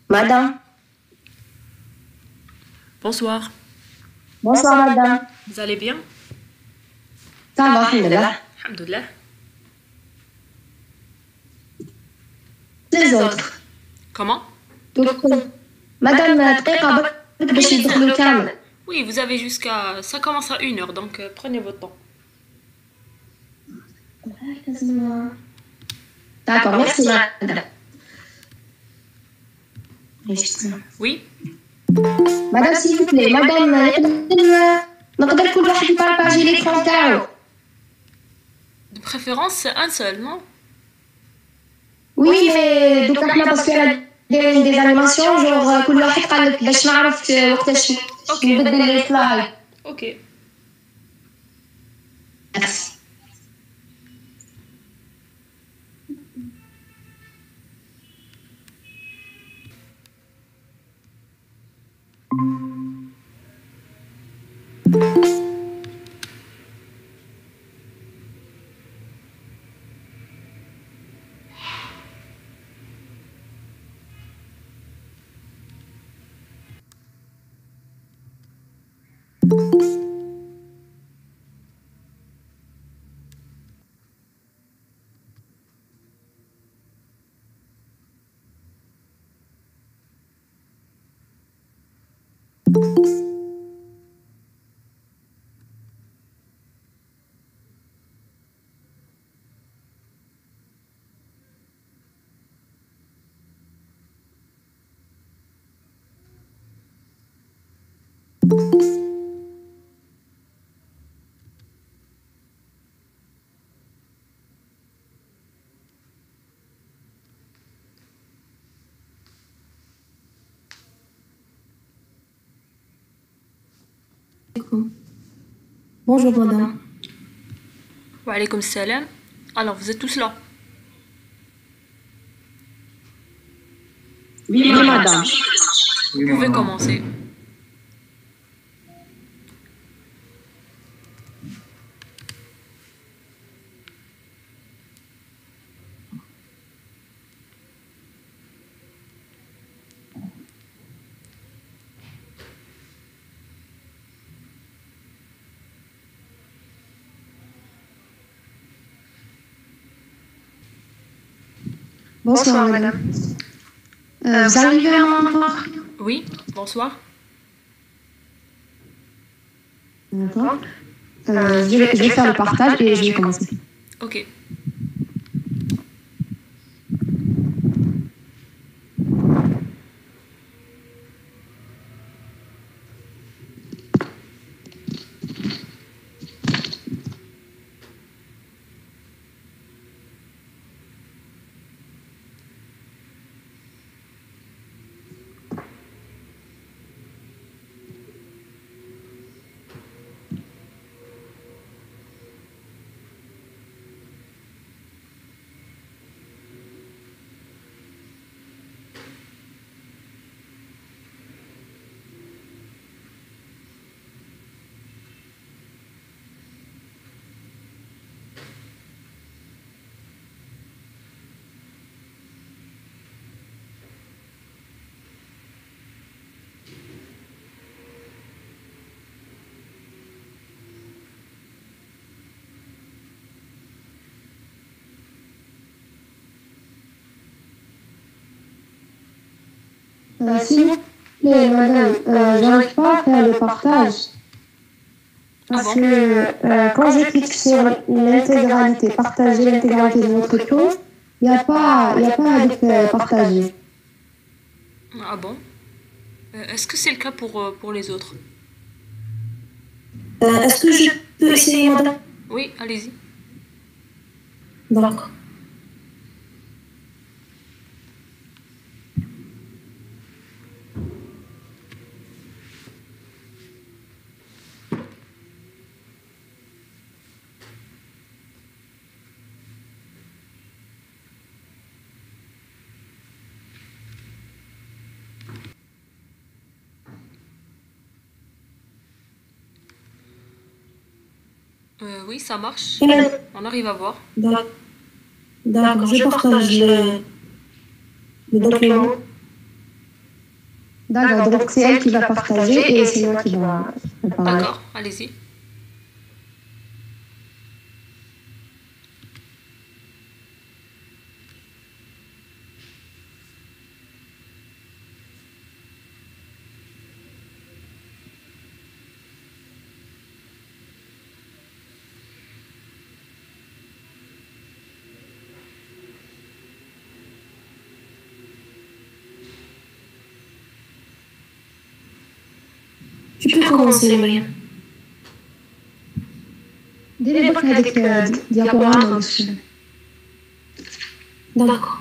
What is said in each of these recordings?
Madame. Bonsoir. Bonsoir, madame. Vous allez bien? Ça va, alhamdoulilah. Alhamdoulilah. Les autres. Comment? Madame, دقيقة برك باش يدخلوا كامل. Oui, vous avez jusqu'à... Ça commence à 1 heure, donc prenez votre temps. D'accord, merci madame. Oui? Madame, s'il vous plaît, madame, نقدر كل واحد يبارطاجي l'écran تاعو. De préférence, c'est un seul, non? Oui, mais دوكا حنا باسكو انا دايرين دي انيماسيون جوغ كل واحد قال لك باش نعرف وقتاش نبدل لي سلايد. Ok. Merci. Bonjour madame. Wa alaykoum salam. Alors, vous êtes tous là? Oui, madame. Vous pouvez commencer. Bonsoir madame. Vous arrivez à m'entendre? Oui, bonsoir. D'accord. Je vais faire le partage et je vais commencer. Ok. S'il vous plaît, madame, j'arrive pas à faire le partage. Parce que quand je clique sur l'intégralité, partager l'intégralité de votre écran, il n'y a pas avec partager. Ah bon? Est-ce que c'est le cas pour les autres? Est-ce que je peux essayer, madame? Oui, allez-y. D'accord. Oui, ça marche. On arrive à voir. D'accord, je partage le document. D'accord, donc c'est elle qui va partager et c'est moi qui va parler. D'accord, allez-y. Tu peux commencer, Mariam. ديري برك هذيك ديابوراما باش. D'accord.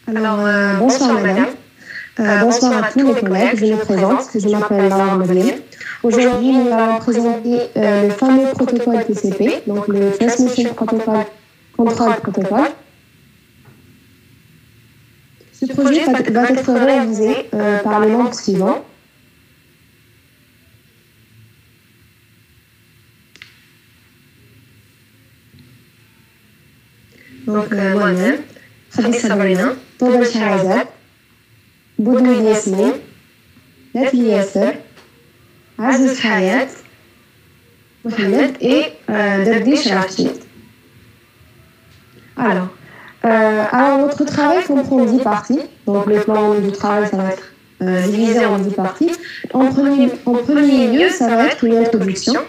Alors, bonsoir madame. Bonsoir à tous mes collègues, je me présente, je m'appelle Laura Mariam. Aujourd'hui, nous allons présenter le fameux protocole TCP, donc le Transmission Protocol Control Protocol. Ce projet va être réalisé par les membres suivants. Donc, moi-même, Khadija Sabrina, Todel Shahrazad, Boudou Yasmine, Nathalie Yasser, Aziz Hayat, Mohamed et Derdish Rachid. Alors, notre travail comprend 10 parties. Donc, le plan du travail, ça va être divisé en 10 parties. En premier lieu, ça va être une introduction.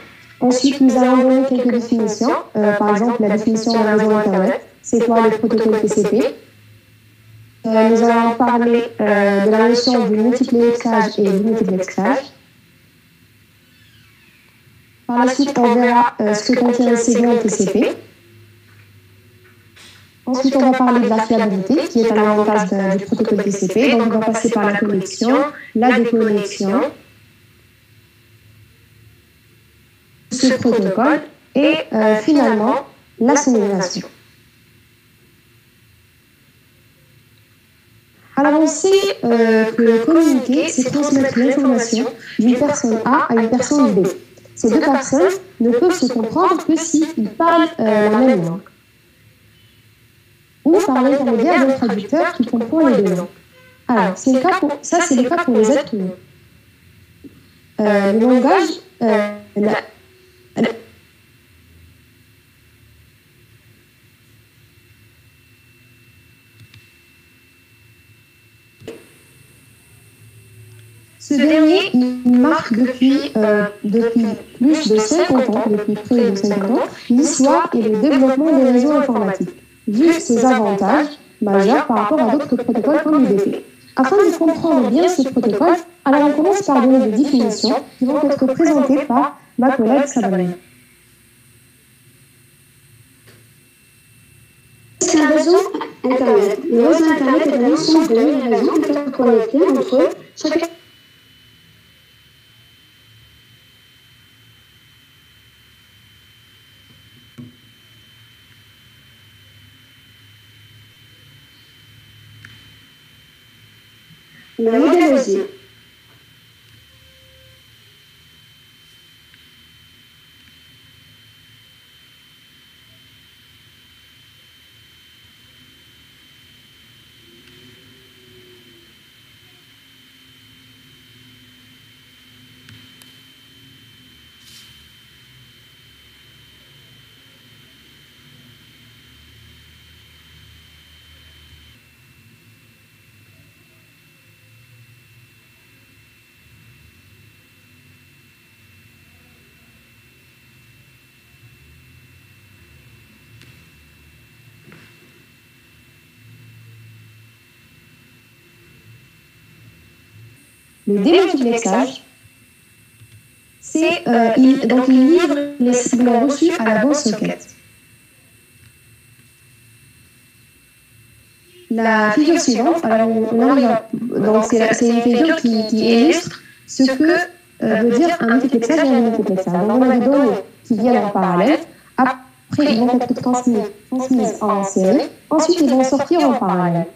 Ensuite, nous allons donner quelques définitions. Par exemple, la définition d'un réseau Internet. C'est quoi le protocole TCP? Nous allons parler de la notion du multiplexage et du multiplexage. Par la suite, on verra ce que contient le segment TCP. Ensuite, on va parler de la fiabilité, qui est un avantage du protocole TCP. Donc, on va passer par la connexion, la déconnexion, ce protocole et finalement la sonorisation. Alors, on sait que communiquer, c'est transmettre l'information d'une personne A à une personne B. Ces deux personnes ne peuvent se comprendre que s'ils parlent la même langue. Ou par l'intermédiaire d'un traducteur qui comprend les deux langues. Alors, c'est le cas pour les êtres humains. Le langage, ce dernier, il marque depuis plus de 50 ans, depuis près de 50 ans, l'histoire et le développement des réseaux informatiques, vu ses avantages majeurs par rapport à d'autres protocoles comme l'UDP. Afin de comprendre bien ce protocole, alors on commence par donner des définitions qui vont être présentées par ma collègue Sabrina. C'est un réseau Internet. Le réseau Internet est un ensemble de mille réseaux interconnectés entre eux. Le modèle OSI. Le démultiplexage, c'est donc il livre les signaux reçus à la bonne socket. La figure suivante, alors donc c'est une figure qui illustre ce que veut dire un multiplexage et un multiplexage. Donc on a des données qui viennent en parallèle. Après Après, ils vont être transmises en série. Ensuite, ils vont sortir en parallèle.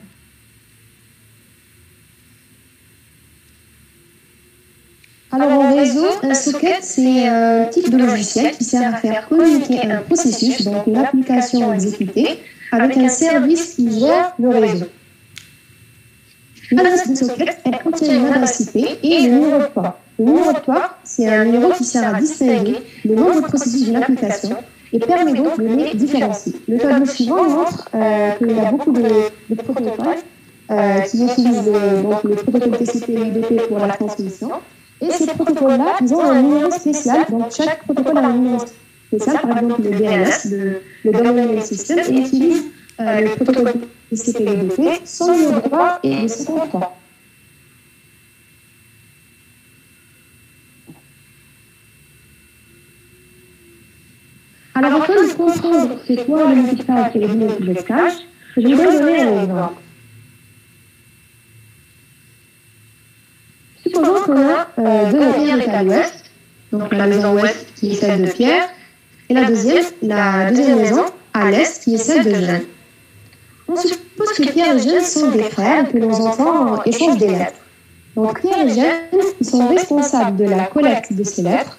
Alors, en réseau, un socket, c'est un type de logiciel qui sert à faire communiquer un processus, donc une application exécutée, avec un service qui gère le réseau. L'adresse du socket, elle contient une adresse IP et le numéro de port. Le numéro de port, c'est un numéro qui sert à distinguer le nom du processus d'une application et permet donc de les différencier. Le tableau suivant montre qu'il y a beaucoup de protocoles qui utilisent le protocole TCP et UDP pour la transmission. Et ces protocoles-là, ils ont un numéro spécial. Donc, chaque protocole a un numéro spécial. Par exemple, le DNS, le Domain Name System, et utilise le protocole TCP et UDP, son numéro de port et de ses comptoirs. Alors, afin de comprendre c'est quoi le multicast et le multiplexage, je vais donner un exemple. Supposons qu'on a deux pierres à l'ouest, donc la maison ouest qui est celle de Pierre, et la deuxième maison à l'est qui est celle de Jeanne. On suppose que Pierre et Jeanne sont des frères et que nos enfants échangent des lettres. Donc Pierre et Jeanne, ils sont responsables de la collecte de ces lettres,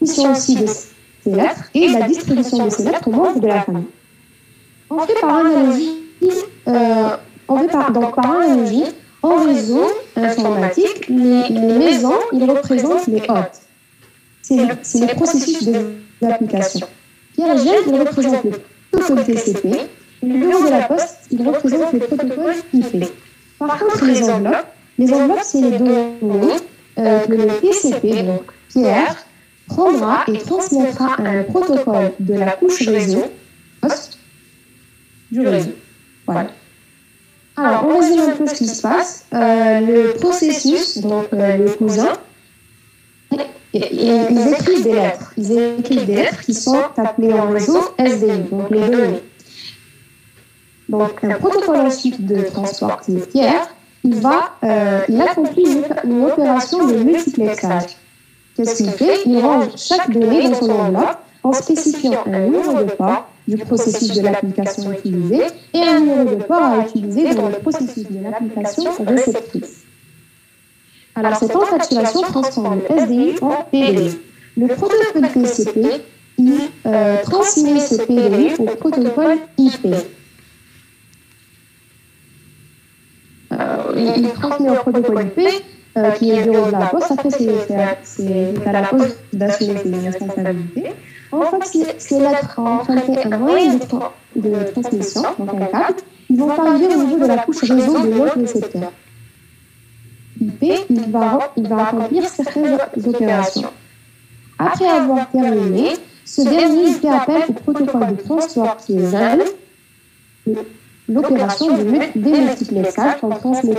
ils sont aussi de ces lettres et la distribution de ces lettres aux membres de la famille. On fait par analogie, en réseau informatique, les maisons, ils représentent les hôtes. C'est les processus de l'application. Pierre et Jeanne, ils représentent le protocole TCP, et le bureau de la poste, il représente le protocole IP. Par contre, les enveloppes, c'est les données que le TCP, donc Pierre, prendra et transmettra à un protocole de la couche réseau, poste, du réseau. Voilà. Alors, on résume un peu ce qui se passe. Le processus, donc le cousin, ils écrivent des lettres. Ils écrivent des lettres qui sont appelées en réseau SDI, donc les données. Donc, un protocole ensuite de transport qui est Pierre, il accomplit une opération de multiplexage. Qu'est-ce qu'il fait? Il range chaque donnée dans son enveloppe en spécifiant un numéro de port du processus de l'application utilisée et un numéro de port à utiliser dans le processus de l'application réceptrice. Alors, cette encapsulation transforme le SDI en PDI. Le protocole TCP, il transmet ce PDI au protocole IP. Il transmet au protocole IP, qui est le bureau de la poste. Après, c'est à la poste d'assumer ses responsabilités. En fait, ces lettres ont emprunté un moyen de transmission, donc un câble, ils vont arriver au niveau de la couche réseau de l'autre récepteur. IP, il va accomplir certaines opérations. Après avoir terminé, ce dernier il fait appel au protocole de transport qui est ZAN, l'opération de démultiplexage qu'on transmet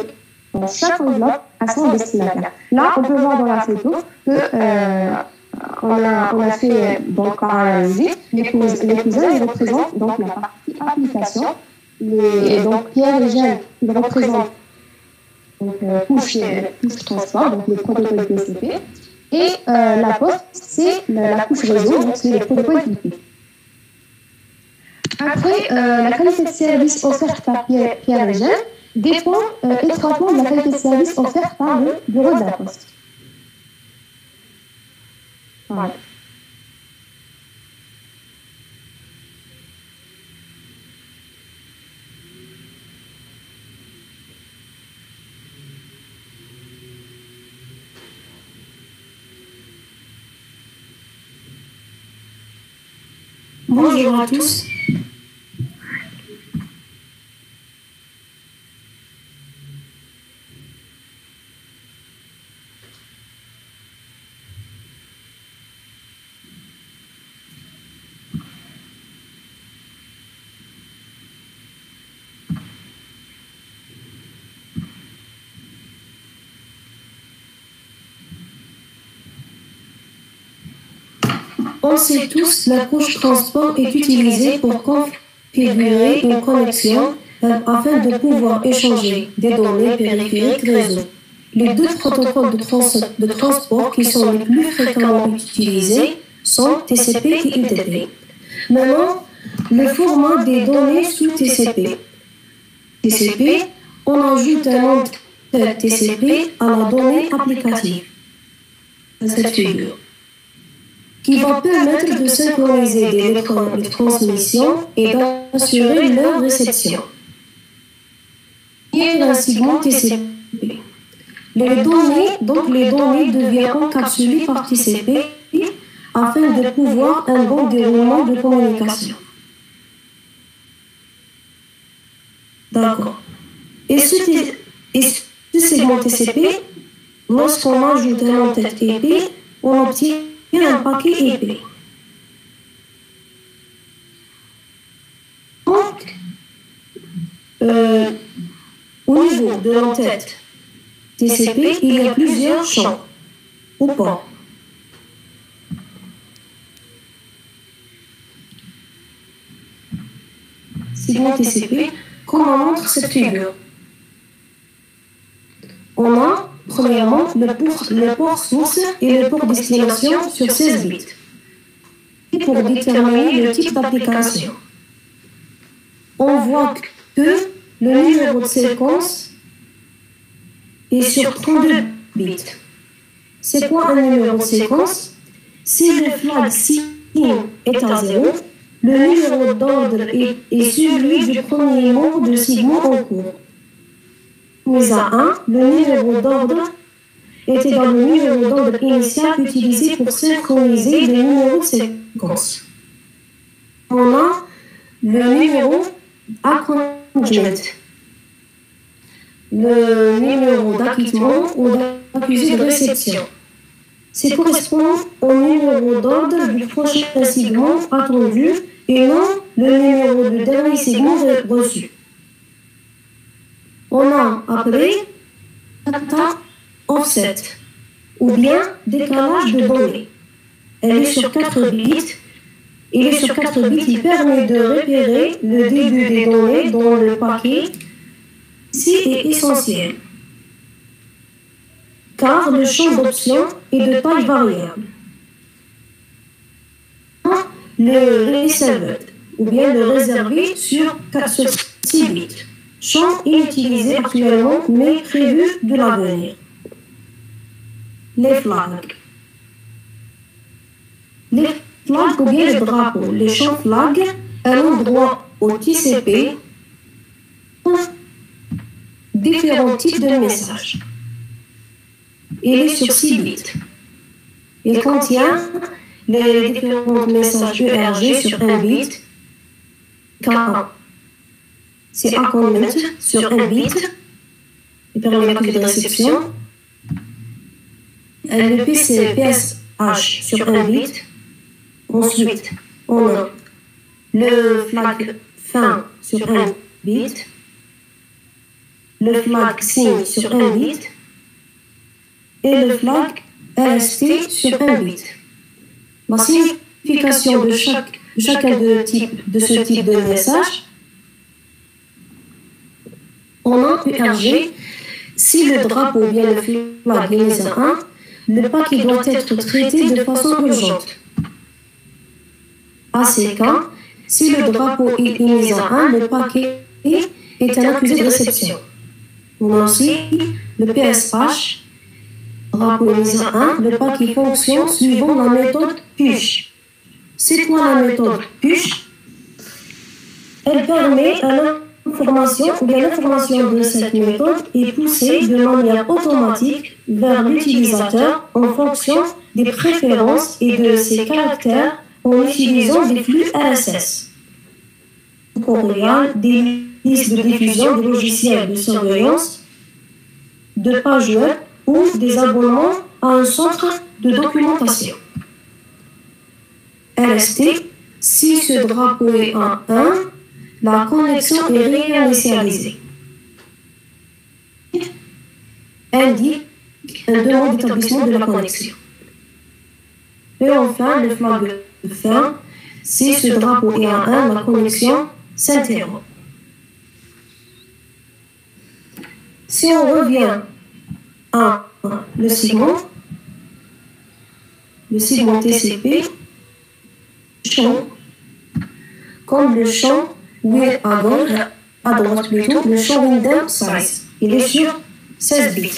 dans chaque enveloppe à son destinataire. Là, on peut voir dans la photo que on a fait donc par analogie, les cousins ils représentent donc la partie application, et donc Pierre et Jeanne ils représentent donc couche transport, donc le protocole TCP, et la poste c'est la couche réseau, donc c'est le protocole IP. Après, la qualité de service offerte par Pierre et Jeanne dépend étroitement de la qualité de service offerte par le bureau de la poste. Voilà. Bonjour à tous. On sait tous, la couche transport est utilisée pour configurer une connexion afin de pouvoir échanger des données périphériques réseau. Les deux protocoles de transport qui sont les plus fréquemment utilisés sont TCP et UDP. Maintenant, le format des données sous TCP. TCP, on ajoute un nom de TCP à la donnée applicative, à cette figure, qui va permettre de synchroniser les transmissions et d'assurer leur réception. Il y a un segment TCP. Les données deviennent encapsulées par TCP afin de pouvoir un bon déroulement de communication. D'accord. Et ce segment TCP, lorsqu'on ajoute un en-tête IP, on obtient un paquet IP. Donc, au niveau de l'en-tête TCP, il y a plusieurs champs ou pas. Segment TCP, comme on montre cette figure. On a, premièrement, le port source et le port destination sur 16 bits. Et pour déterminer le type d'application, on voit que le numéro de séquence est sur 32 bits. C'est quoi un numéro de séquence? Si le flag signe est à 0, le numéro d'ordre est celui du premier mot de segment en cours. Mais à 1, le numéro d'ordre est égal au numéro d'ordre initial utilisé pour synchroniser le numéro de séquence. On a le numéro accomplishment, le numéro d'acquittement ou d'accusé de réception. C'est correspond au numéro d'ordre du prochain segment attendu et non le numéro du dernier segment reçu. On a appelé data offset ou bien décalage de données. Elle est sur 4 bits. Il est sur 4 bits, il permet de repérer le début des données dans le paquet. Ici est essentiel, car le champ d'option est de taille variable. Le reserved, ou bien le réservé sur 6 bits. Champ inutilisé actuellement, mais prévu de l'avenir. Les flags. Les flags ou bien les drapeaux. Les champs flags, un endroit au TCP, différents types de messages. Il est sur 6 bits. Il contient les différents messages ERG sur 1 bit, K1. C'est accomplishment sur 1 bit, il permet l'accusé de réception. Le PSH sur 1 bit. Ensuite, on a le flag fin sur 1 bit, le flag signe sur 1 bit et le flag RST sur 1 bit. La signification de chacun de ce type de message, on a URG. Si le drapeau ou bien le flag est mis à 1, le paquet doit être traité de façon urgente. ACK, si le drapeau est mis à 1, le paquet est un accusé de réception. On a aussi le PSH, drapeau est mis à 1, le paquet fonctionne suivant la méthode push. C'est quoi la méthode push? Elle permet à l'information ou bien l'information de cette méthode est poussée de manière automatique vers l'utilisateur en fonction des préférences et de ses caractères en utilisant des flux RSS. Des listes de diffusion de logiciels de surveillance, de pages web ou des abonnements à un centre de documentation. RST, si ce drapeau est en 1, la connexion est réinitialisée. Indique un demande d'établissement de la connexion. Et enfin, le flag fin, si ce drapeau est en 1, la connexion s'interrompt. Si on revient à le segment TCP, champ comme le champ à droite plutôt, le champ Windows Size. Il est sur 16 bits.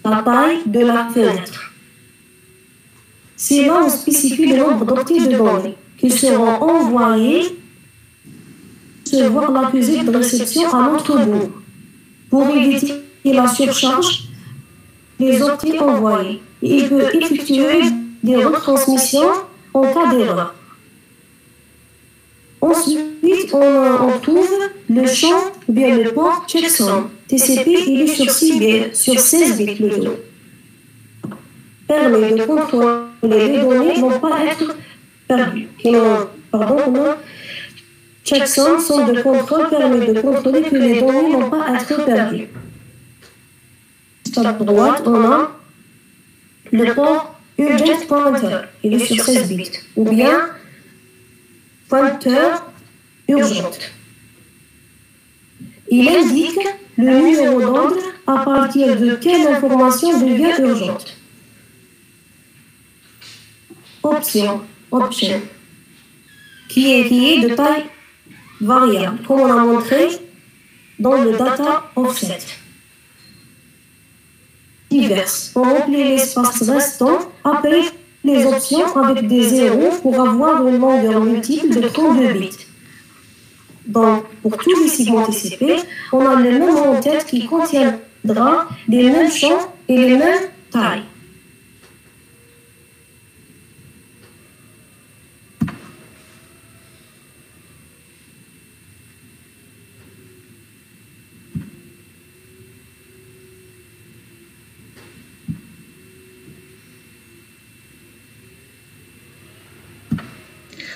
La taille de la fenêtre. C'est là où on spécifie le nombre d'octets de données qui seront envoyés recevoir l'accusé de réception à notre bout. Pour éviter la surcharge des octets envoyés, il peut effectuer des retransmissions en cas d'erreur. Ensuite, on trouve le champ ou bien le port checksum. TCP, il est sur 16 bits plutôt. Permet de contrôler les données n'ont pas être perdues. Checksum, son de contrôle, permet de contrôler que les données n'ont pas être perdues. À droite, on a le port Urgent Pointer, il est sur 16 bits. Ou bien pointeur urgente. Il indique le numéro d'ordre à partir de quelle information devient urgente. Option, qui est de taille variable, comme on a montré dans le data offset. Diverses. On remplit l'espace restant après les options avec des zéros pour avoir une longueur multiple de 32 bits. Donc, pour tous les segments TCP, on a le même en tête qui contiendra les mêmes champs et les mêmes tailles.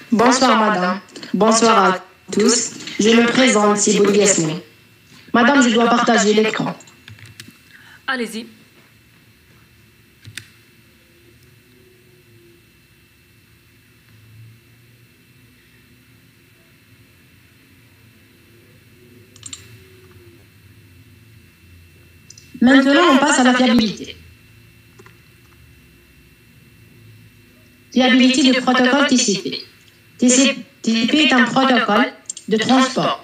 Bonsoir madame, bonsoir à tous. Je me présente, c'est Bouli Yasmine. Madame, je dois partager l'écran. Allez-y. Maintenant, on passe à la fiabilité. Fiabilité du protocole TCP. TCP est un protocole de transport,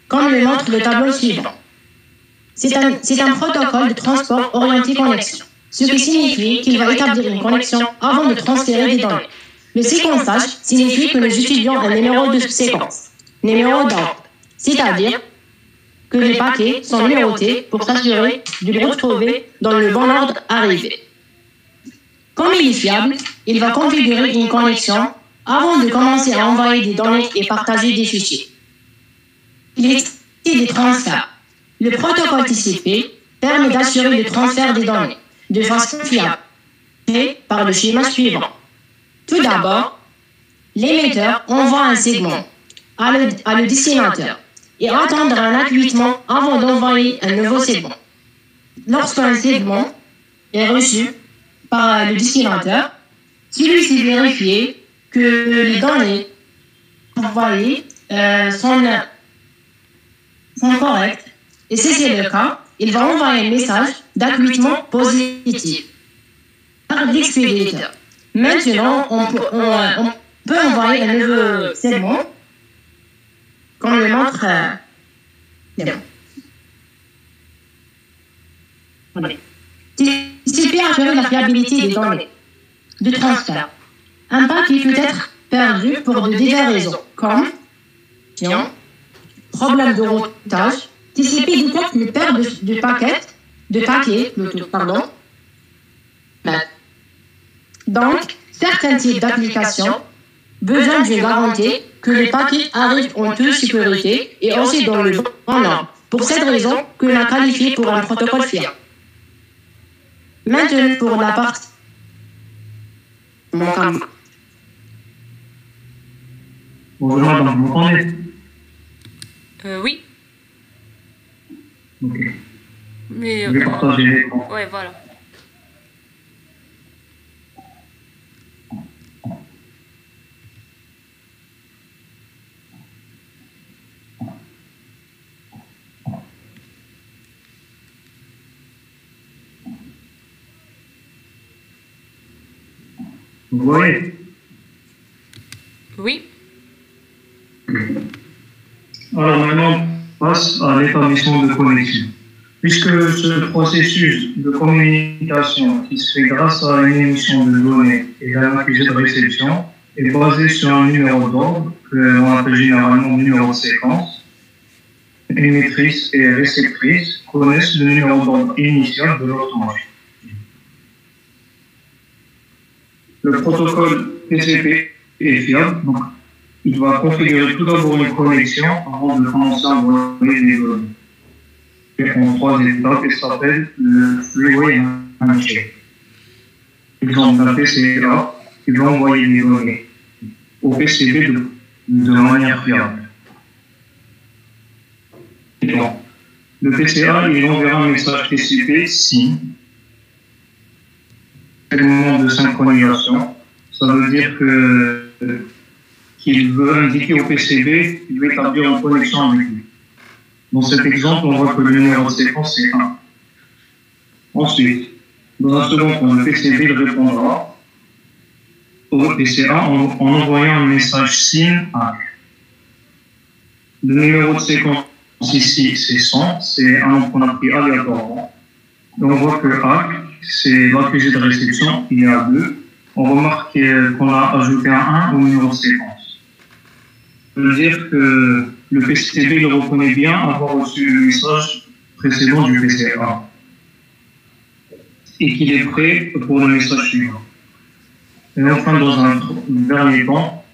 comme le montre le tableau suivant. C'est un protocole de transport orienté connexion, ce qui signifie qu'il va établir une connexion avant de transférer des données. Le séquençage signifie que nous étudions un numéro de séquence, numéro d'ordre, c'est-à-dire que les paquets sont numérotés pour s'assurer de les retrouver dans le bon ordre arrivé. Comme il est fiable, il va configurer une connexion avant de commencer à envoyer des données et partager des fichiers. Il existe des transferts. Le protocole TCP permet d'assurer le transfert des données de façon fiable, fait par le schéma suivant. Tout d'abord, l'émetteur envoie un segment à le destinateur et attendra un acquittement avant d'envoyer un nouveau segment. Lorsqu'un segment est reçu par le destinateur, celui-ci vérifie que les données envoyées sont correctes. Et si c'est le cas, il va envoyer un message d'acquittement positif par l'expéditeur. Maintenant, on peut envoyer un nouveau segment, comme le montre. TCP assure la fiabilité des données de transfert. Un paquet peut être perdu pour de diverses raisons, comme problème de routage. TCP détecte les pertes de paquets. Donc, certains types d'applications besoin d'une garantie que les paquets arrivent en toute sécurité et aussi dans le bon ordre. Pour cette raison, que l'on a qualifié pour un protocole fiable. Maintenant, pour la partie Bonjour madame, vous m'entendez? Oui. Ok. Mais, je vais partager l'écran. ouais, voilà. Vous voyez? Oui. Alors maintenant, on passe à l'établissement de connexion. Puisque ce processus de communication qui se fait grâce à une émission de données et à un accusé de réception est basé sur un numéro d'ordre que l'on appelle généralement numéro de séquence, émettrice et réceptrice connaissent le numéro d'ordre initial de l'autre machine. Le protocole TCP est fiable, donc il va configurer tout d'abord une connexion avant de commencer à envoyer des données. Et en 3 étapes, il s'appelle le Freeway Handshake. Exemple d'un PCA qui va envoyer des données au PCB de manière fiable. Donc, le PCA, il enverra un message TCP SYN. C'est le moment de synchronisation. Ça veut dire qu'il veut indiquer au PCB qu'il veut établir une connexion avec lui. Dans cet exemple, on voit que le numéro de séquence est 1. Ensuite, dans un second temps, le PCB répondra au PCA en envoyant un message SYN ACK. Le numéro de séquence ici, c'est 100, c'est un nombre qu'on a pris aléatoirement. Et on voit que ACK, c'est l'accusé de réception, il y a 2. On remarque qu'on a ajouté un 1 au numéro de séquence. Ça veut dire que le PCB le reconnaît bien avoir reçu le message précédent du PCA et qu'il est prêt pour le message suivant. Et enfin, dans un dernier temps,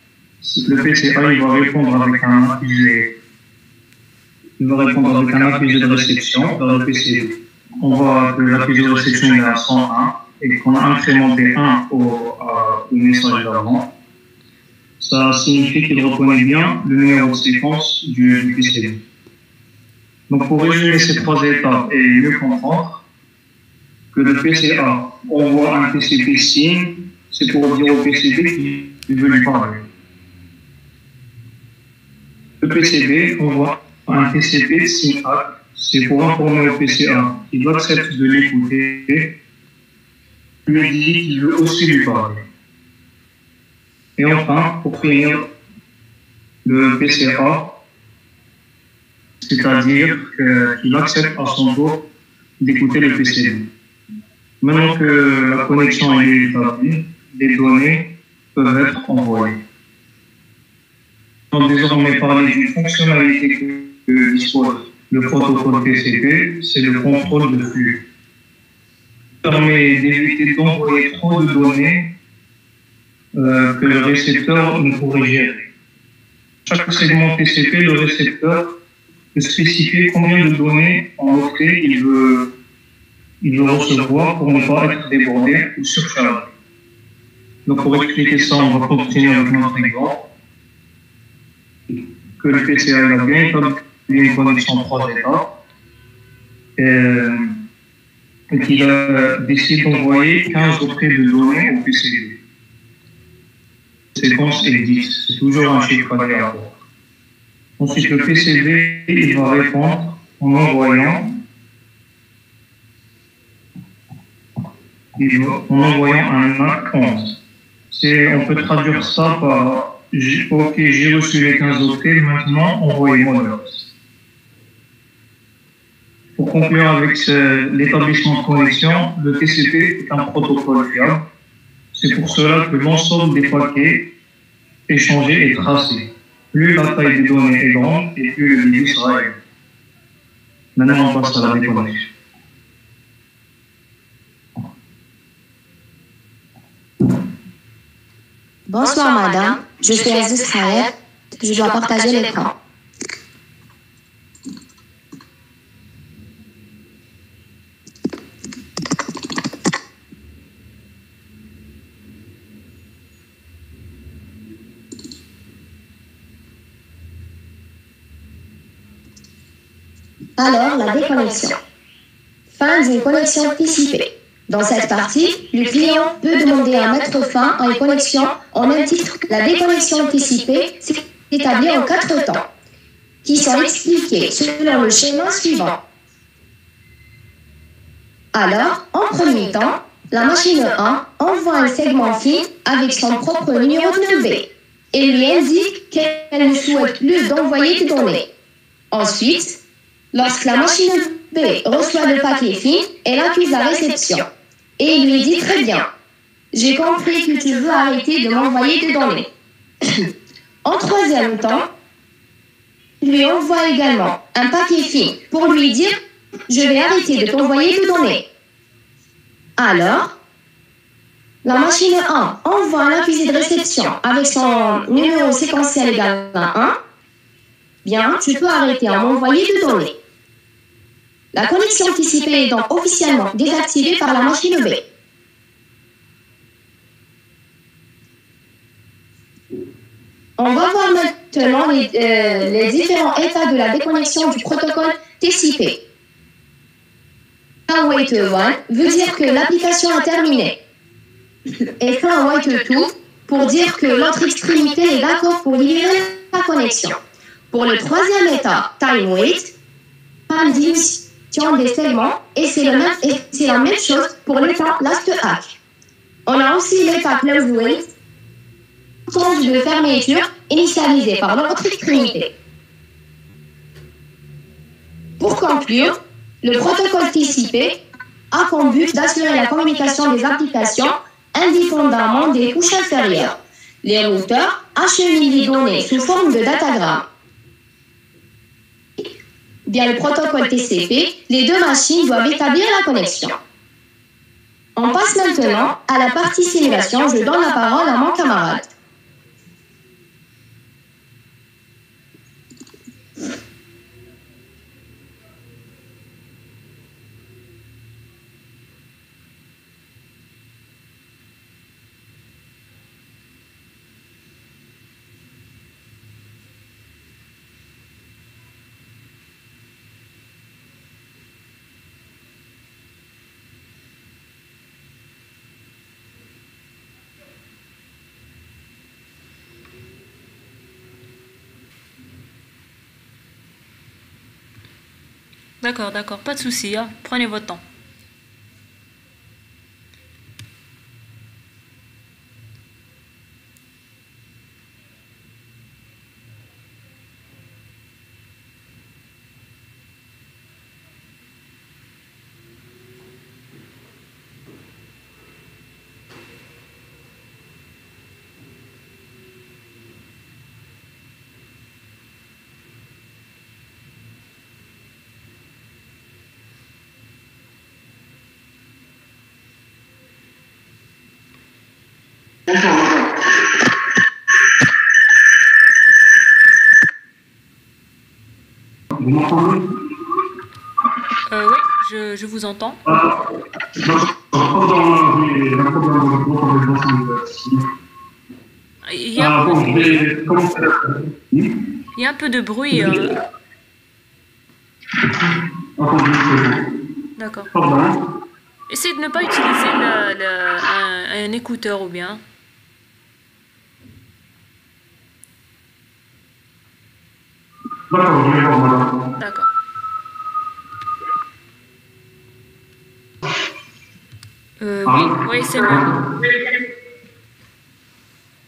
le PCA il va répondre avec un accusé. Il va répondre avec un accusé de réception vers le PCB. On voit que l'accusé de réception est à 101 et qu'on a incrémenté 1 au message d'avant. Ça signifie qu'il reconnaît bien le numéro de séquence du PCB. Donc pour résumer ces 3 étapes et mieux comprendre que le PCA envoie un TCP SYN, c'est pour dire au PCB qu'il veut lui parler. Le PCB envoie un TCP SYN ACK, c'est pour informer au PCA qu'il accepte de l'écouter, lui dit qu'il veut aussi lui parler. Et enfin, pour finir, le PCA, c'est-à-dire qu'il accepte à son tour d'écouter le PCB. Maintenant que la connexion est établie, les données peuvent être envoyées. On va désormais parler d'une fonctionnalité que dispose le protocole TCP, c'est le contrôle de flux. Ça permet d'éviter d'envoyer trop de données que le récepteur ne pourrait gérer. Chaque segment TCP, le récepteur peut spécifier combien de données en octets il veut recevoir pour ne pas être débordé ou surchargé. Donc pour expliquer ça, on va continuer avec notre exemple. Que le PCA a bien établi une connexion en 3 étapes et qu'il décide d'envoyer 15 octets de données au PCB. La séquence est 10, c'est toujours un chiffre aléatoire. Ensuite, le PCB il va répondre en envoyant un MAC 11. On peut traduire ça par OK, j'ai reçu les 15 octets, maintenant envoyez-moi le reste. Pour conclure avec l'établissement de connexion, le TCP est un protocole fiable. C'est pour cela que l'ensemble des paquets échangés est tracé. Plus la taille des données est grande et plus le débit sera élevé. Maintenant, on passe à la déconnexion. Bonsoir madame, je suis Aziz Hayat, je dois partager l'écran. Alors, la déconnexion. Fin d'une connexion TCP. Dans cette partie, le client peut demander à mettre fin à une connexion en même titre. La déconnexion TCP s'établit en 4 temps, qui sont expliqués selon le schéma suivant. Alors, en premier temps, la machine 1 envoie un segment FIN avec son propre numéro de levée. et lui indique qu'elle ne souhaite plus d'envoyer des données. Ensuite, lorsque la machine B reçoit le paquet FIN, elle accuse la réception et lui dit très bien, j'ai compris que tu veux arrêter de m'envoyer des données. En troisième temps, lui envoie également un paquet FIN pour lui dire je vais arrêter de t'envoyer des données. Alors, la machine 1 envoie un accusé de réception avec son numéro séquentiel égal à 1. Bien, tu peux arrêter à m'envoyer des données. La connexion anticipée est donc officiellement désactivée par la machine B. On va voir maintenant les différents états de la déconnexion du protocole TCP. Wait 1 veut dire que l'application a terminé. Et wait 2 pour dire que l'autre extrémité est d'accord pour libérer la connexion. Pour le troisième état, time wait, fin d'émission des segments, et c'est la même chose pour l'état last hack. On a aussi l'état close wait, temps de fermeture initialisé par l'autre extrémité. Pour conclure, le protocole TCP a comme but d'assurer la communication des applications indépendamment des couches inférieures. Les routeurs acheminent les données sous forme de datagrammes. Via le protocole TCP, les deux machines doivent établir la connexion. On passe maintenant à la partie simulation. Je donne la parole à mon camarade. D'accord, pas de souci, hein. Prenez votre temps. Vous m'entendez? Oui, je vous entends. Il y a un peu de bruit. Il y a un peu de bruit. D'accord. Essayez de ne pas utiliser un écouteur ou bien. D'accord. Oui, c'est bon.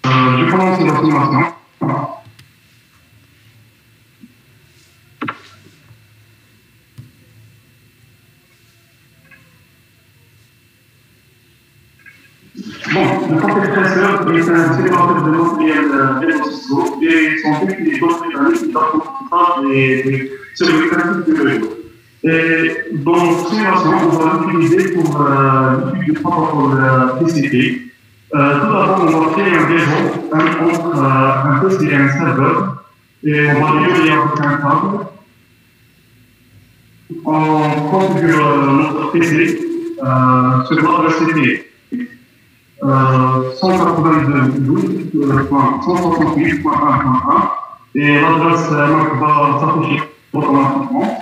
Je commence la simulation. Bon, le compresseur est un sélecteur de matériel Velociso et son but est d'optimiser l'apprentissage sur le principe de réseau. Et dans notre simulation, on va l'utiliser pour l'étude du protocole TCP. Tout d'abord, on va créer un réseau entre un PC et un serveur et on va lier avec un câble. On configure notre PC sur l'adresse IP 192.168.1.1 et l'adresse MAC va s'afficher automatiquement.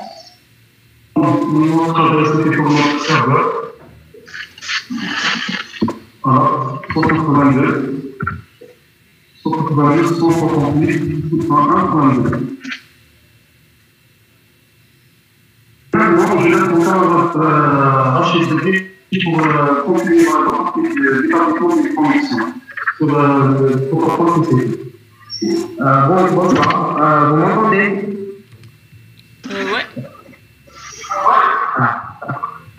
Notre adresse IP pour notre serveur. Voilà, 182, 168.1.2. Maintenant, je laisse mon camarade HSDP pour continuer la partie des établissements des connexions sur le protocole TCP. Bonsoir, vous m'entendez? Ouais.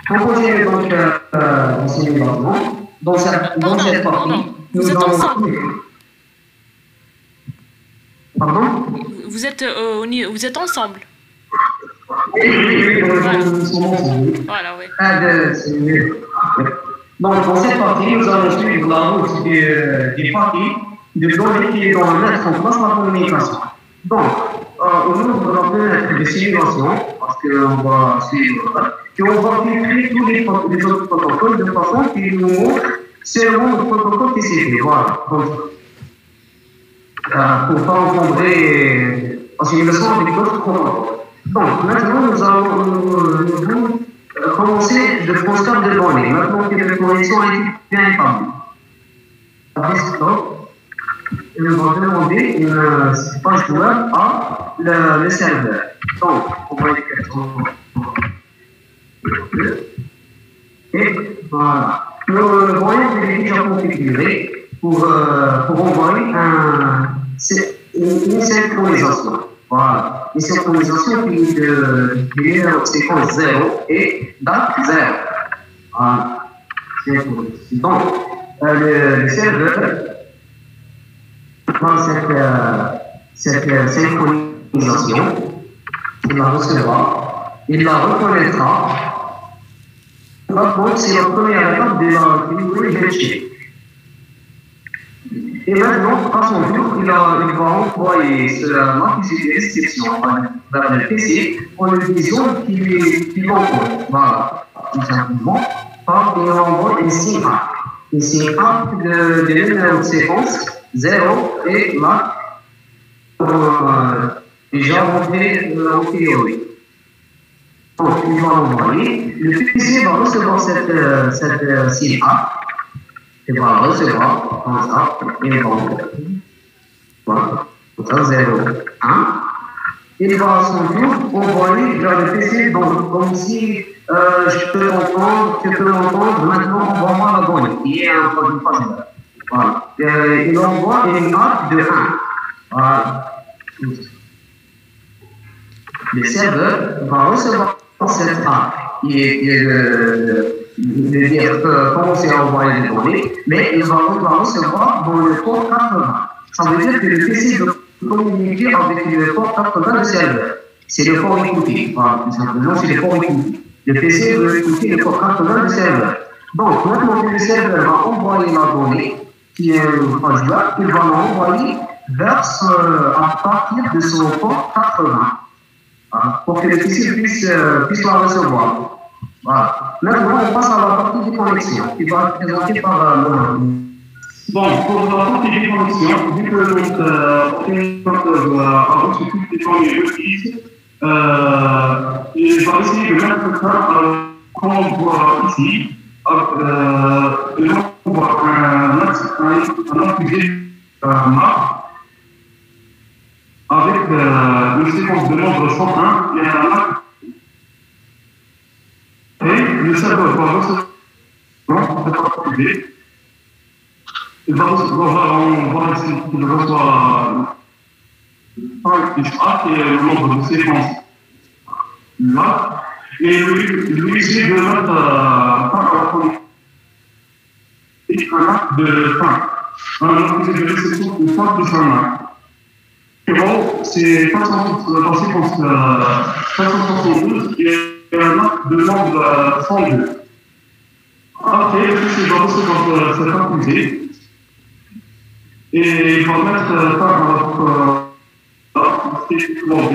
Pour continuer donc l'enseignement, dans cette partie, vous êtes ensemble. Pardon? Vous êtes ensemble. Oui, nous sommes ensemble. Voilà, oui. Donc, dans cette partie, nous allons suivre la route des parties de données qui vont mettre en place la communication. Donc, au nombre de la fenêtre de simulation, parce qu'on va suivre, et on va filtrer tous les autres protocoles de façon qu'ils nous montrent seulement le protocole TCP. Voilà. Donc, pour ne pas encombrer la simulation avec d'autres protocoles. Donc, maintenant, nous allons commencer le transfert de données. Maintenant que la connexion a été bien établie. On va demander une page web à le serveur. Donc, on va écrire et voilà. Le voyant est déjà configuré pour envoyer une synchronisation. Voilà. Une synchronisation qui est de séquence 0 et date 0. Voilà. Donc, le serveur dans cette synchronisation, il la recevra, il la reconnaîtra. Donc, c'est la première étape de la vérifier. Et maintenant, à son tour, il va envoyer cela qui est réception vers le PC en lui disant qu'il envoie. Voilà, tout simplement. Il envoie un signe A. Un signe A de numéro de séquence 0 et là, déjà montré en théorie. Donc, il va l'envoyer. Le PC va recevoir cette signe A. Il va recevoir comme ça, et il va envoyer. Voilà, comme ça, 0, 1. Il va à son tour envoyer vers le PC, donc comme si tu peux m'entendre, maintenant envoie-moi la donnée, qui est un phase. Voilà. Il envoie une A de 1. Voilà. Le serveur va recevoir cette A, qui est dire commencer à envoyer des données, mais il va recevoir dans le port 80. Ça veut dire que le PC doit communiquer avec le port 80 du serveur. C'est le port écouté. Voilà, tout simplement, c'est le port écouté. Le PC veut écouter le port 80 du serveur. Donc, maintenant que le serveur va envoyer la donnée, qui est une page web, il va l'envoyer vers à partir de son port 80. Voilà, pour que le PC puisse la recevoir. Voilà. Maintenant, on passe à la partie des connexions, qui va être présentée par Laurent. Bon, pour la partie des connexions, vu que notre ordinateur a reçu toutes les données requises, il va essayer de mettre ça comme on voit ici. On voit un accusé map avec une séquence de nombre 101 et un map. Et le serveur va recevoir cette activité. Il va recevoir, on va essayer qu'il reçoit 5 plus A, qui est le nombre de séquences là. Et lui essayer de mettre un acte de fin. Un accusé de réception de 5 plus 1 acte. Et bon, c'est 472 et un acte de nombre 102. Après, le PC va recevoir cet accusé et il va mettre ça dans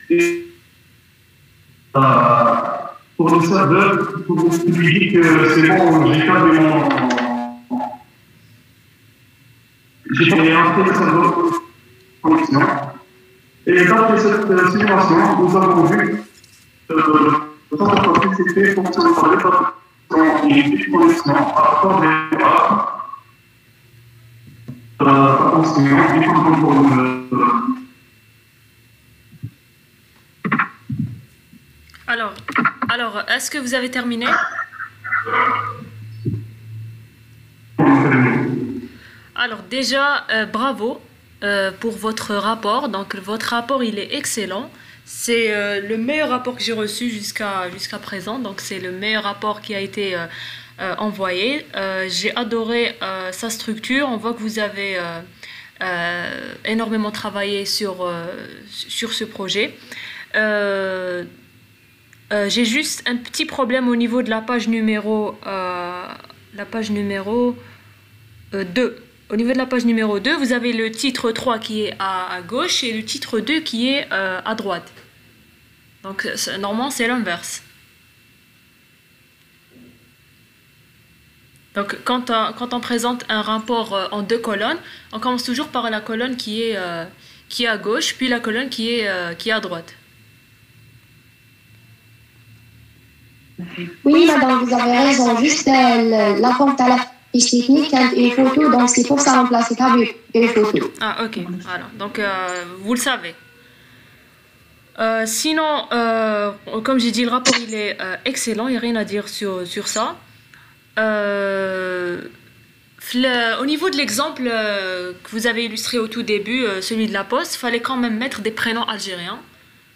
et pour le serveur, pour lui dire que c'est bon, j'ai intégré le serveur connexion. Et dans cette simulation, nous avons vu le centre de TCP fonctionne par les connexion à rapport des attention, il faut comprendre. Alors, est-ce que vous avez terminé? Alors déjà, bravo. pour votre rapport. Donc votre rapport il est excellent. C'est le meilleur rapport que j'ai reçu jusqu'à présent. Donc c'est le meilleur rapport qui a été envoyé. J'ai adoré sa structure. On voit que vous avez énormément travaillé sur ce projet. J'ai juste un petit problème au niveau de la page numéro 2. Au niveau de la page numéro 2, vous avez le titre 3 qui est à gauche et le titre 2 qui est à droite. Donc normalement c'est l'inverse. Donc quand on présente un rapport en 2 colonnes, on commence toujours par la colonne qui est à gauche, puis la colonne qui est à droite. Oui, madame, vous avez raison. Juste la compte à la fiche technique et photo, donc c'est pour ça remplacer tableau et les photos. Ah, ok, voilà. Donc, vous le savez. Sinon, comme j'ai dit, le rapport il est excellent, il n'y a rien à dire sur ça. Au niveau de l'exemple que vous avez illustré au tout début, celui de la poste, il fallait quand même mettre des prénoms algériens.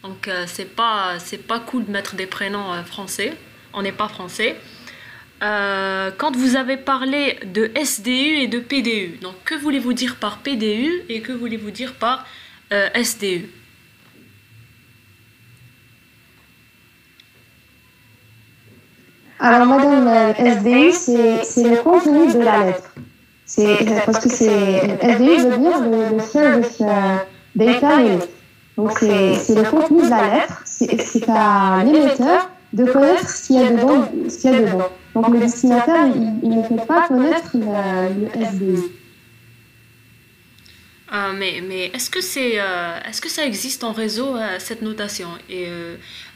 Donc, c'est pas cool de mettre des prénoms français. On n'est pas français. Quand vous avez parlé de SDU et de PDU, donc que voulez-vous dire par PDU et que voulez-vous dire par SDU? Alors, madame, SDU, c'est le contenu de la lettre. Parce que SDU veut dire le Service Data Unit. Donc, c'est le contenu de la lettre. C'est à l'émetteur de connaître ce qu'il y a dedans. Donc, le destinataire, il ne peut pas connaître le SDU. Mais est-ce que ça existe en réseau, cette notation? Et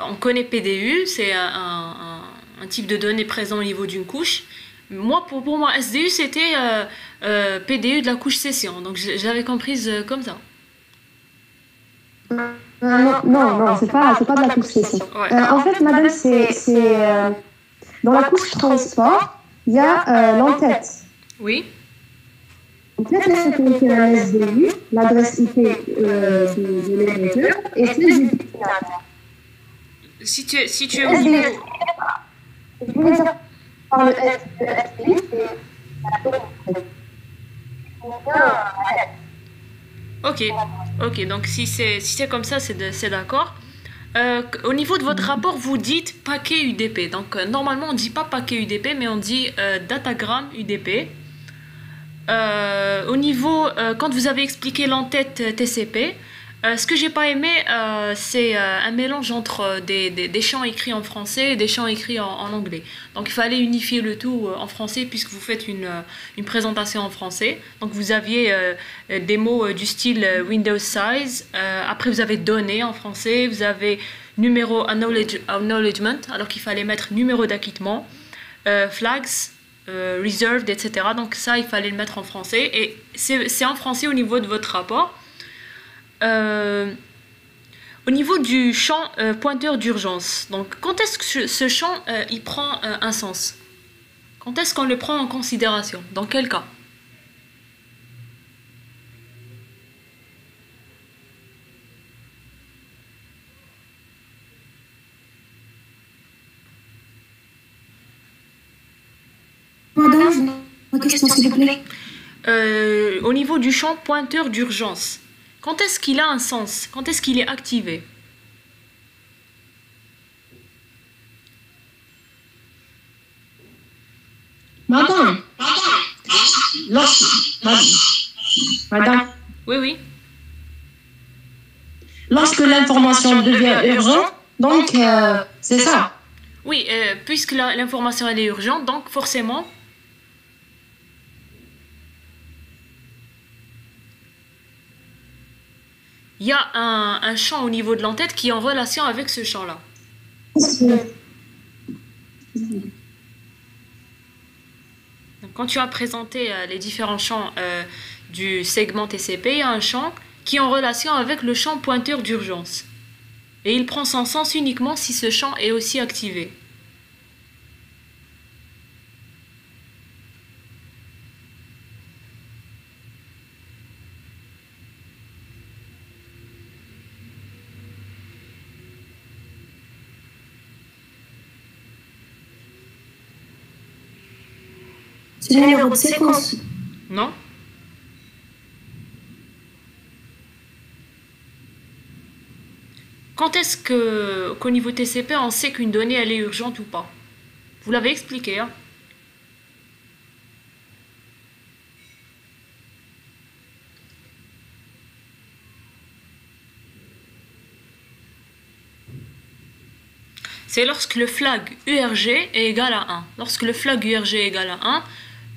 on connaît PDU, c'est un type de données présent au niveau d'une couche. Moi, pour moi, SDU, c'était PDU de la couche session. Donc, je l'avais comprise comme ça. Non, c'est pas de la couche session. Ouais. En fait, madame, dans la couche transport, il y a l'entête. Oui. Donc, la sécurité de la SDU, l'adresse IP de l'émetteur et celle du destinataire. Si tu es au niveau... Je voulais dire par le SDU, c'est Ok, donc si c'est comme ça, c'est d'accord. Au niveau de votre rapport, vous dites paquet UDP. Donc normalement, on ne dit pas paquet UDP, mais on dit datagramme UDP. Au niveau, quand vous avez expliqué l'entête TCP, ce que j'ai pas aimé, c'est un mélange entre des champs écrits en français et des champs écrits en anglais. Donc il fallait unifier le tout en français puisque vous faites une présentation en français. Donc vous aviez des mots du style Windows size, après vous avez données en français, vous avez numéro acknowledgement, alors qu'il fallait mettre numéro d'acquittement, flags, reserved, etc. Donc ça, il fallait le mettre en français et c'est en français au niveau de votre rapport. Au niveau du champ pointeur d'urgence, donc quand est-ce que ce champ il prend un sens? Quand est-ce qu'on le prend en considération? Dans quel cas? Madame, ma question s'il vous plaît. Au niveau du champ pointeur d'urgence, quand est-ce qu'il a un sens? Quand est-ce qu'il est activé? Madame, madame, Oui. lorsque l'information devient urgente, donc c'est ça. Oui, puisque l'information elle est urgente, donc forcément... Il y a un champ au niveau de l'entête qui est en relation avec ce champ-là. Donc, quand tu as présenté les différents champs du segment TCP, il y a un champ qui est en relation avec le champ pointeur d'urgence. Et il prend son sens uniquement si ce champ est aussi activé. C'est le numéro de séquence. Non? Quand est-ce qu'au niveau TCP, on sait qu'une donnée, elle est urgente ou pas? Vous l'avez expliqué, hein? C'est lorsque le flag URG est égal à 1. Lorsque le flag URG est égal à 1,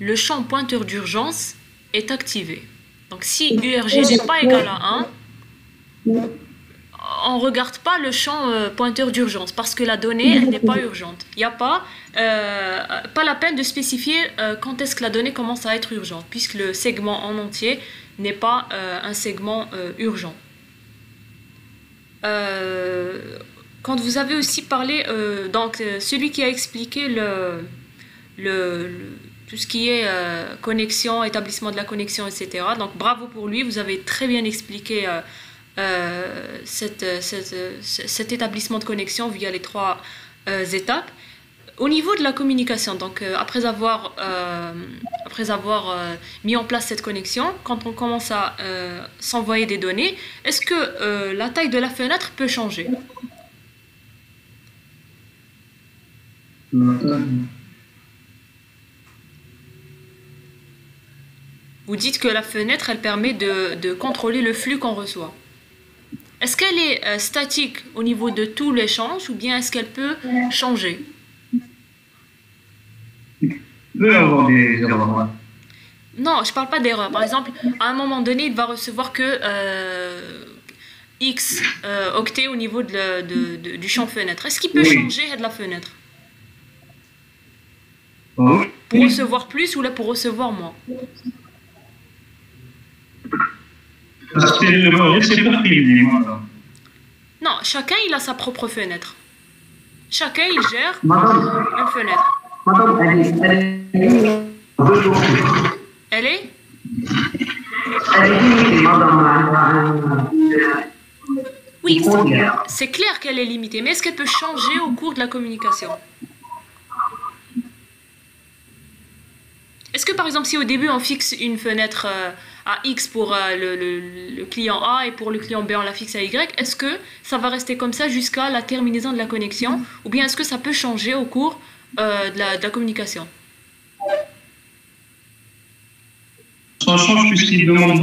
le champ pointeur d'urgence est activé. Donc si URG n'est pas égal à 1, on ne regarde pas le champ pointeur d'urgence parce que la donnée elle n'est pas urgente. Il n'y a pas la peine de spécifier quand est-ce que la donnée commence à être urgente puisque le segment en entier n'est pas un segment urgent. Quand vous avez aussi parlé, donc celui qui a expliqué tout ce qui est connexion, établissement de la connexion, etc. Donc bravo pour lui, vous avez très bien expliqué cet établissement de connexion via les 3 étapes. Au niveau de la communication, donc après avoir mis en place cette connexion, quand on commence à s'envoyer des données, est-ce que la taille de la fenêtre peut changer? Vous dites que la fenêtre, elle permet de contrôler le flux qu'on reçoit. Est-ce qu'elle est statique au niveau de tout l'échange ou bien est-ce qu'elle peut changer? Il peut y avoir des erreurs. Non, je ne parle pas d'erreur. Par exemple, à un moment donné, il va recevoir que X octets au niveau du champ fenêtre. Est-ce qu'il peut changer de la fenêtre? Pour recevoir plus ou là pour recevoir moins? C'est pour privé, madame. Non, chacun il a sa propre fenêtre. Chacun il gère une fenêtre. Madame, Elle est? Elle est limitée, madame. Oui, c'est clair qu'elle est limitée, mais est-ce qu'elle peut changer au cours de la communication? Est-ce que par exemple, si au début on fixe une fenêtre à X pour le client A et pour le client B on la fixe à Y, est-ce que ça va rester comme ça jusqu'à la terminaison de la connexion ou bien est-ce que ça peut changer au cours de la communication? Ça change puisqu'il demande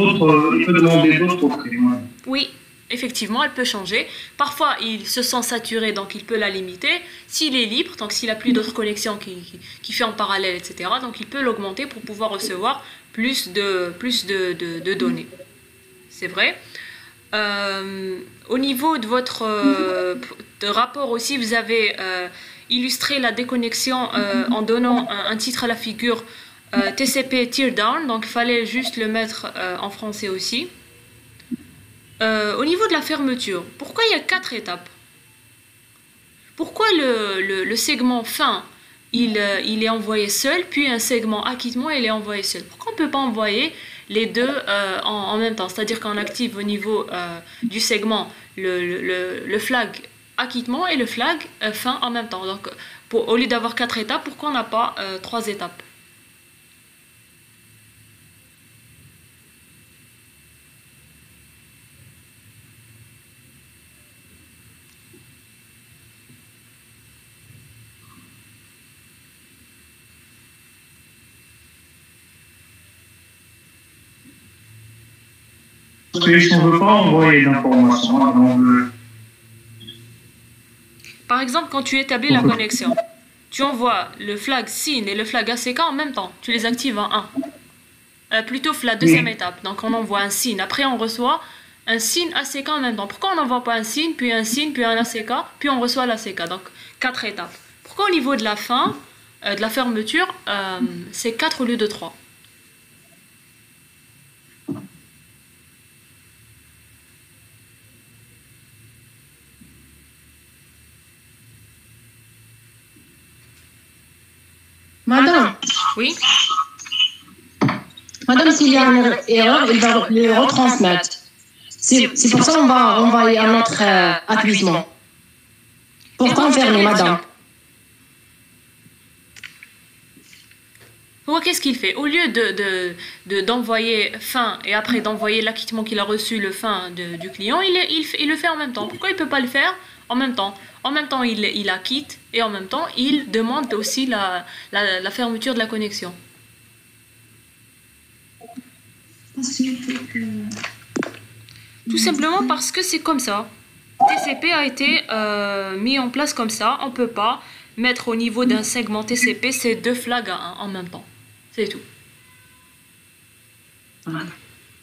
il peut demander d'autres clients. Oui, effectivement, elle peut changer. Parfois, il se sent saturé, donc il peut la limiter. S'il est libre, donc s'il n'a plus d'autres connexions qui fait en parallèle, etc., donc il peut l'augmenter pour pouvoir recevoir plus de données. C'est vrai. Au niveau de votre de rapport aussi, vous avez illustré la déconnexion en donnant un titre à la figure TCP Teardown, donc il fallait juste le mettre en français aussi. Au niveau de la fermeture, pourquoi il y a 4 étapes? Pourquoi le segment fin, il est envoyé seul, puis un segment acquittement, il est envoyé seul? Pourquoi on ne peut pas envoyer les deux en même temps? C'est-à-dire qu'on active au niveau du segment le flag acquittement et le flag fin en même temps. Donc, au lieu d'avoir 4 étapes, pourquoi on n'a pas 3 étapes? Parce qu'on ne veut pas envoyer d'informations. Par exemple, quand tu établis la connexion, tu envoies le flag SYN et le flag ACK en même temps. Tu les actives en 1. Plutôt la deuxième étape. Donc on envoie un SYN. Après on reçoit un SYN ACK en même temps. Pourquoi on n'envoie pas un SYN, puis un SYN, puis un ACK, puis on reçoit l'ACK? Donc 4 étapes. Pourquoi au niveau de la fin, de la fermeture, c'est 4 au lieu de 3? Madame, Oui. madame, s'il y a une erreur, il va le retransmettre. C'est pour ça qu'on va y mettre acquittement. Pour confirmer, madame. Qu'est-ce qu'il fait? Au lieu d'envoyer fin et après d'envoyer l'acquittement qu'il a reçu le fin du client, il le fait en même temps. Pourquoi il ne peut pas le faire en même temps? En même temps, il acquitte et en même temps, il demande aussi la fermeture de la connexion. Tout simplement parce que c'est comme ça. TCP a été mis en place comme ça. On ne peut pas mettre au niveau d'un segment TCP ces deux flags en même temps. C'est tout.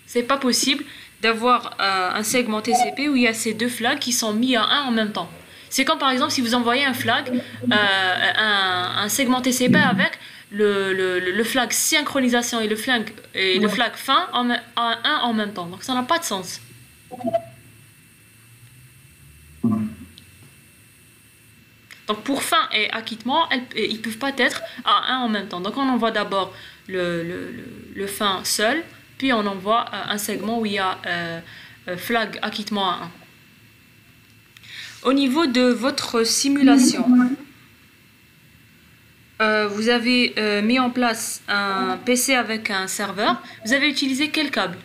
C'est pas possible d'avoir un segment TCP où il y a ces deux flags qui sont mis à un en même temps. C'est comme par exemple si vous envoyez un flag, un segment TCP avec le flag synchronisation et le flag fin à un en même temps. Donc ça n'a pas de sens. Donc pour fin et acquittement, ils ne peuvent pas être à un en même temps. Donc on envoie d'abord le fin seul, puis on envoie un segment où il y a flag acquittement à 1. Au niveau de votre simulation, vous avez mis en place un PC avec un serveur. Vous avez utilisé quel câble?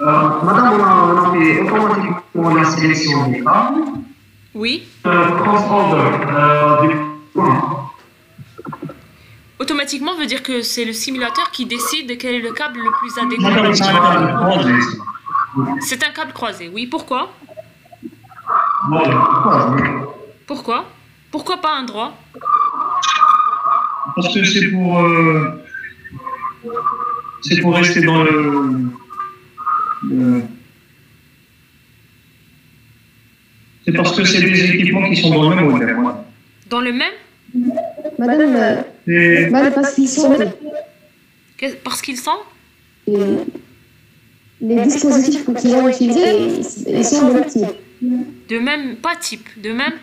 Madame, on a fait automatiquement la sélection des câbles. Oui. Automatiquement veut dire que c'est le simulateur qui décide quel est le câble le plus adéquat. C'est un câble croisé, oui. Pourquoi? Pourquoi? Pourquoi pas un droit? Parce que c'est pour rester dans c'est parce que c'est des équipements qui sont dans le même modèle. Dans le même? Madame, parce qu'ils sont... Parce qu'ils sont? Les dispositifs qu'ils ont utilisés, ils sont de même type. De même, pas type, de même?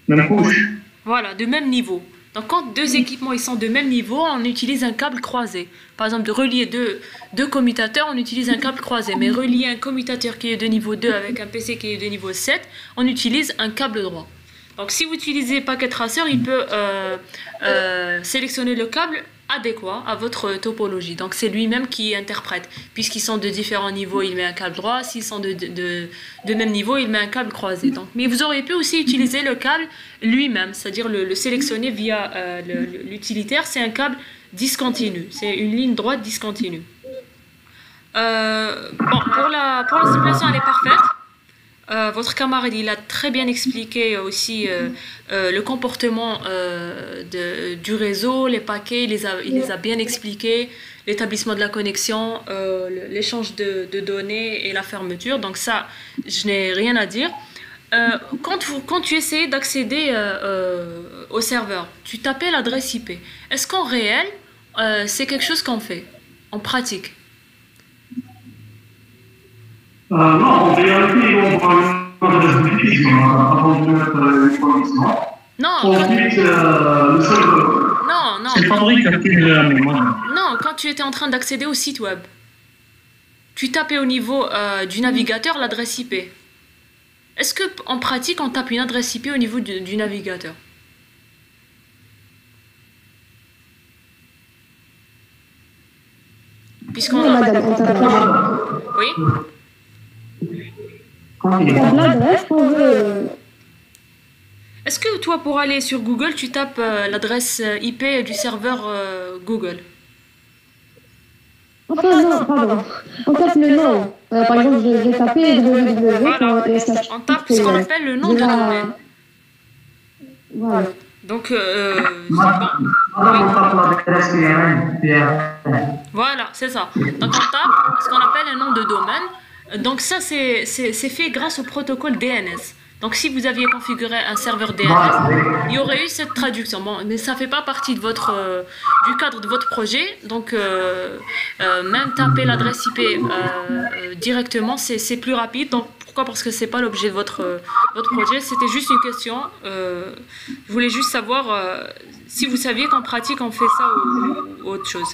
Même couche. Voilà, de même niveau. Donc quand deux équipements ils sont de même niveau, on utilise un câble croisé. Par exemple, de relier deux commutateurs, on utilise un câble croisé. Mais relier un commutateur qui est de niveau 2 avec un PC qui est de niveau 7, on utilise un câble droit. Donc si vous utilisez Packet Tracer, il peut sélectionner le câble adéquat à votre topologie. Donc c'est lui-même qui interprète. Puisqu'ils sont de différents niveaux, il met un câble droit. S'ils sont de même niveau, il met un câble croisé. Donc, mais vous auriez pu aussi utiliser le câble lui-même, c'est-à-dire le sélectionner via l'utilitaire. C'est un câble discontinu. C'est une ligne droite discontinue. Bon, pour la simulation, elle est parfaite. Votre camarade, il a très bien expliqué aussi le comportement du réseau, les paquets, il les a bien expliqués, l'établissement de la connexion, l'échange de données et la fermeture. Donc ça, je n'ai rien à dire. Quand tu essayais d'accéder au serveur, tu tapais l'adresse IP. Est-ce qu'en réel, c'est quelque chose qu'on fait, en pratique? Non, en réalité, on parle de l'adresse avant de mettre une connexion. Non, ensuite, le serveur. Non. C'est le fabricant qui l'a mis. Non, quand tu étais en train d'accéder au site web, tu tapais au niveau du navigateur l'adresse IP. Est-ce qu'en pratique, on tape une adresse IP au niveau du navigateur? Puisqu'on a... Oui. Est-ce que toi, pour aller sur Google, tu tapes l'adresse IP du serveur Google? Enfin, non, pardon. On tape le nom. Par exemple, je vais taper www. Voilà. On tape ce qu'on appelle le nom de domaine. Voilà. Donc, voilà, c'est ça. Donc, on tape ce qu'on appelle un nom de domaine. Donc, ça, c'est fait grâce au protocole DNS. Donc, si vous aviez configuré un serveur DNS, il y aurait eu cette traduction. Bon, mais ça ne fait pas partie de du cadre de votre projet. Donc, même taper l'adresse IP directement, c'est plus rapide. Donc, Pourquoi? Parce que c'est pas l'objet de votre projet. C'était juste une question. Je voulais juste savoir si vous saviez qu'en pratique on fait ça ou autre chose.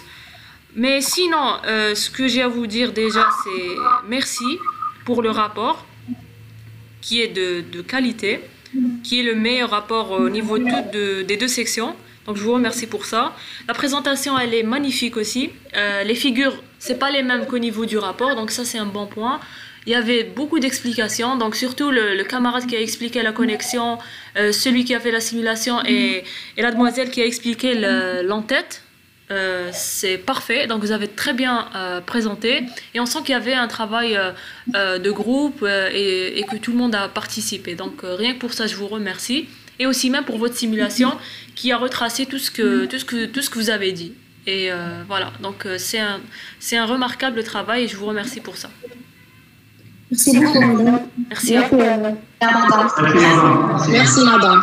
Mais sinon, ce que j'ai à vous dire déjà, c'est merci pour le rapport qui est de qualité, qui est le meilleur rapport au niveau des deux sections. Donc je vous remercie pour ça. La présentation, elle est magnifique aussi. Les figures, c'est pas les mêmes qu'au niveau du rapport, donc ça c'est un bon point. Il y avait beaucoup d'explications, donc surtout le camarade qui a expliqué la connexion, celui qui a fait la simulation et la demoiselle qui a expliqué l'entête. C'est parfait, donc vous avez très bien présenté et on sent qu'il y avait un travail de groupe et que tout le monde a participé. Donc rien que pour ça, je vous remercie. Et aussi même pour votre simulation qui a retracé tout ce que vous avez dit. Et voilà, donc c'est un remarquable travail et je vous remercie pour ça. Merci beaucoup, madame. Merci à vous. Merci, madame.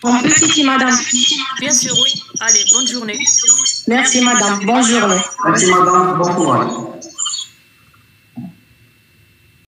On peut citer madame. Bien sûr, oui. Allez, bonne journée. Merci, madame. Bonne journée. Merci, madame. Bon courage.